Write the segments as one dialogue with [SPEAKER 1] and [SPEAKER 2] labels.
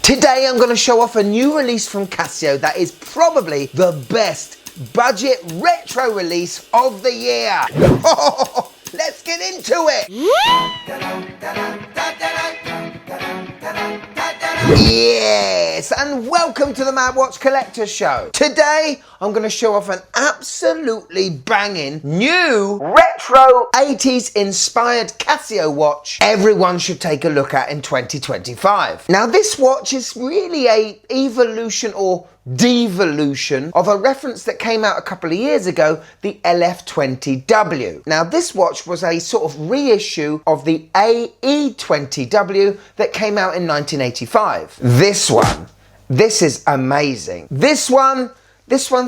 [SPEAKER 1] Today I'm going to show off a new release from Casio that is probably the best budget retro release of the year. Let's get into it. Yes, and welcome to the Mad Watch Collector Show. Today I'm going to show off an absolutely banging new retro 80s inspired Casio watch everyone should take a look at in 2025. Now this watch is really a evolution or devolution of a reference that came out a couple of years ago, the LF20W. Now this watch was a sort of reissue of the AE20W that came out in 1985. This is amazing. This one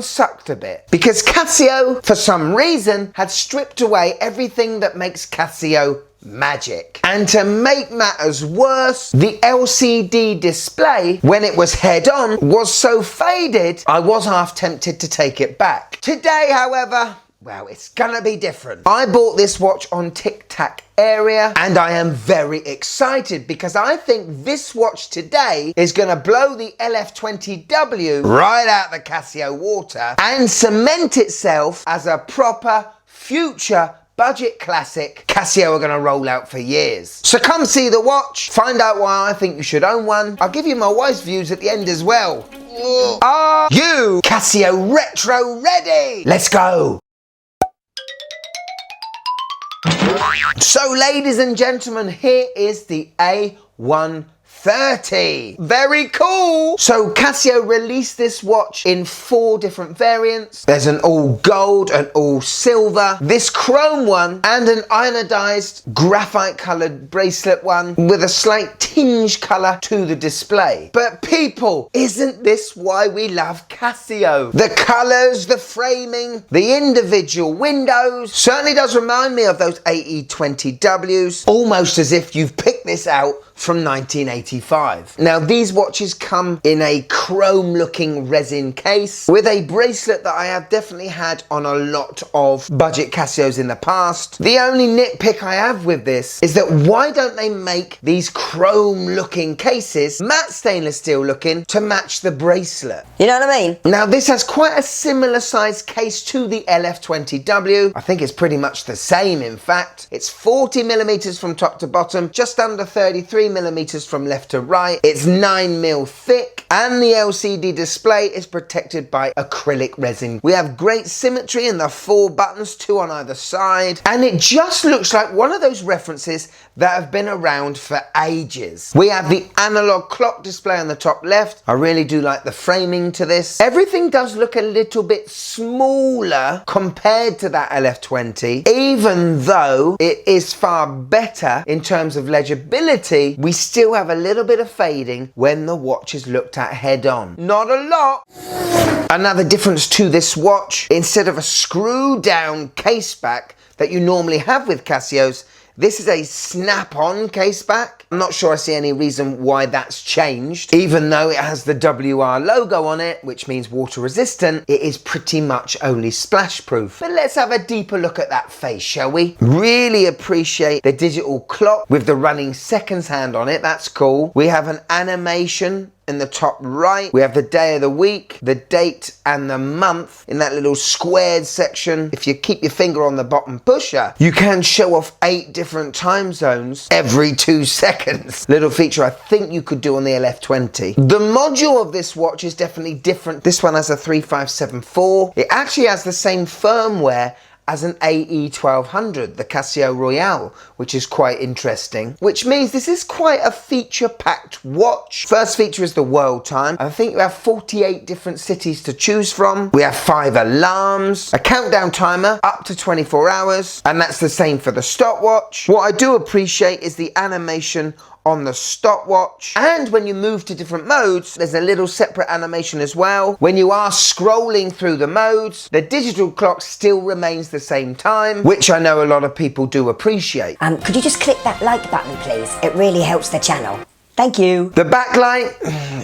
[SPEAKER 1] sucked a bit because Casio, for some reason, had stripped away everything that makes Casio magic. And to make matters worse, the LCD display, when it was head on, was so faded, I was half tempted to take it back. Today, however, well, it's gonna be different. I bought this watch on Tic Tac area and I am very excited because I think this watch today is gonna blow the LF20W right out the Casio water and cement itself as a proper future budget classic Casio are going to roll out for years. So come see the watch, find out why I think you should own one. I'll give you my wife's views at the end as well. Are you Casio Retro ready? Let's go. So ladies and gentlemen, here is the A130. Very cool. So Casio released this watch in 4 different variants. There's an all gold, an all silver, this chrome one, and an iodized graphite colored bracelet one with a slight tinge color to the display. But people, isn't this why we love Casio? The colors, the framing, the individual windows certainly does remind me of those AE20Ws, almost as if you've picked this out from 1985. Now these watches come in a chrome looking resin case with a bracelet that I have definitely had on a lot of budget Casios in the past. The only nitpick I have with this is that why don't they make these chrome looking cases matte stainless steel looking to match the bracelet?
[SPEAKER 2] You know what I mean?
[SPEAKER 1] Now this has quite a similar size case to the LF20W. I think it's pretty much the same in fact. It's 40mm from top to bottom, just under 33mm from left to right. It's 9mm thick and the LCD display is protected by acrylic resin. We have great symmetry in the 4 buttons, 2 on either side, and it just looks like one of those references that have been around for ages. We have the analog clock display on the top left. I really do like the framing to this. Everything does look a little bit smaller compared to that LF20, even though it is far better in terms of legibility. We still have a little bit of fading when the watch is looked at head on. Not a lot. Another difference to this watch, instead of a screw down case back that you normally have with Casios, this is a snap-on case back. I'm not sure I see any reason why that's changed. Even though it has the WR logo on it, which means water resistant, it is pretty much only splash proof. But let's have a deeper look at that face, shall we? Really appreciate the digital clock with the running seconds hand on it. That's cool. We have an animation in the top right. We have the day of the week, the date and the month in that little squared section. If you keep your finger on the bottom pusher, you can show off 8 different time zones every 2 seconds. Little feature I think you could do on the LF20. The module of this watch is definitely different. This one has a 3574. It actually has the same firmware as an AE1200, the Casio Royale, which is quite interesting, which means this is quite a feature-packed watch. First feature is the world time. I think you have 48 different cities to choose from. We have 5 alarms, a countdown timer up to 24 hours, and that's the same for the stopwatch. What I do appreciate is the animation on the stopwatch, and when you move to different modes, there's a little separate animation as well. When you are scrolling through the modes, the digital clock still remains the same time, which I know a lot of people do appreciate.
[SPEAKER 2] Could you just click that like button, please? It really helps the channel. Thank you.
[SPEAKER 1] The backlight,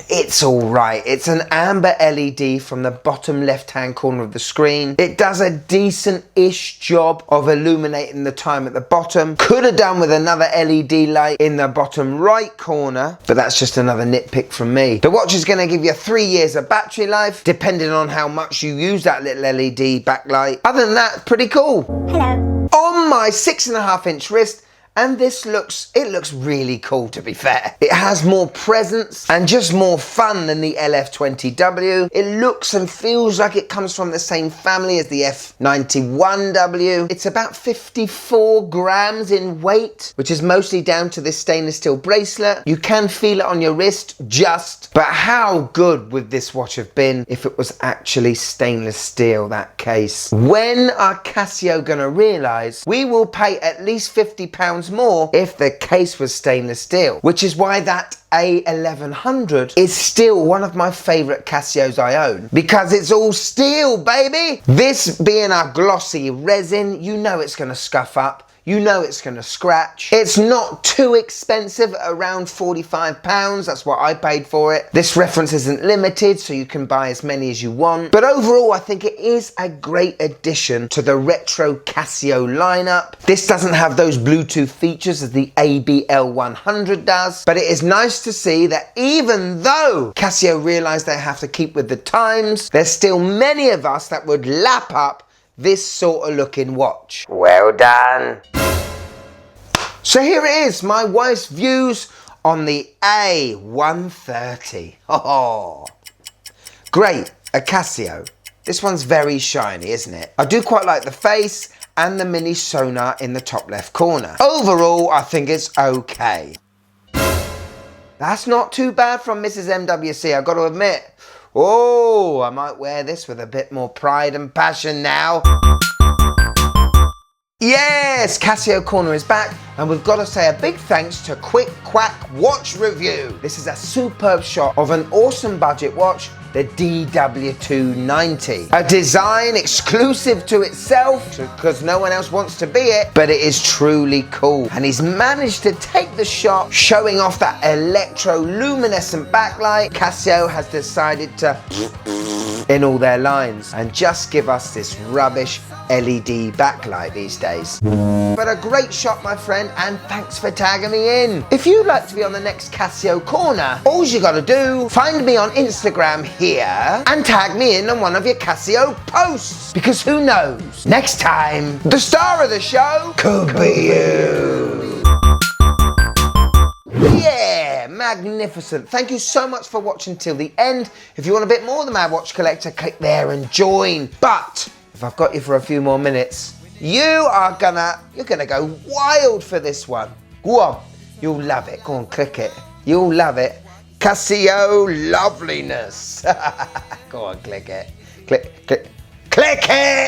[SPEAKER 1] it's alright. It's an amber LED from the bottom left-hand corner of the screen. It does a decent-ish job of illuminating the time at the bottom. Could have done with another LED light in the bottom right corner, but that's just another nitpick from me. The watch is going to give you 3 years of battery life, depending on how much you use that little LED backlight. Other than that, pretty cool.
[SPEAKER 2] Hello.
[SPEAKER 1] On my 6.5-inch wrist, and it looks really cool, to be fair. It has more presence and just more fun than the LF20W. It looks and feels like it comes from the same family as the F91W. It's about 54 grams in weight, which is mostly down to this stainless steel bracelet. You can feel it on your wrist, but how good would this watch have been if it was actually stainless steel, that case? When are Casio gonna realise we will pay at least £50 more if the case was stainless steel? Which is why that A1100 is still one of my favourite Casios I own, because it's all steel, baby! This being a glossy resin, you know it's going to scuff up. You know it's going to scratch. It's not too expensive, around £45. That's what I paid for it. This reference isn't limited, so you can buy as many as you want. But overall, I think it is a great addition to the retro Casio lineup. This doesn't have those Bluetooth features as the ABL100 does, but it is nice to see that even though Casio realised they have to keep with the times, there's still many of us that would lap up this sort of looking watch. Well done. So here it is, my wife's views on the A130. Oh, great, a Casio. This one's very shiny, isn't it? I do quite like the face and the mini sonar in the top left corner. Overall, I think it's okay. That's not too bad from Mrs. MWC, I've got to admit. Oh, I might wear this with a bit more pride and passion now. Yes, Casio Corner is back, and we've got to say a big thanks to Quick Quack Watch Review. This is a superb shot of an awesome budget watch, the DW290. A design exclusive to itself, because no one else wants to be it, but it is truly cool. And he's managed to take the shot, showing off that electroluminescent backlight. Casio has decided to in all their lines and just give us this rubbish LED backlight these days. But a great shot, my friend, and thanks for tagging me in. If you'd like to be on the next Casio Corner, all you gotta do, find me on Instagram here and tag me in on one of your Casio posts. Because who knows, next time, the star of the show could be you. Yeah, magnificent. Thank you so much for watching till the end. If you want a bit more of the Mad Watch Collector, click there and join. But if I've got you for a few more minutes, you're gonna go wild for this one. Go on, you'll love it. Go on, click it. You'll love it. Casio loveliness. Go on, click it. Click it.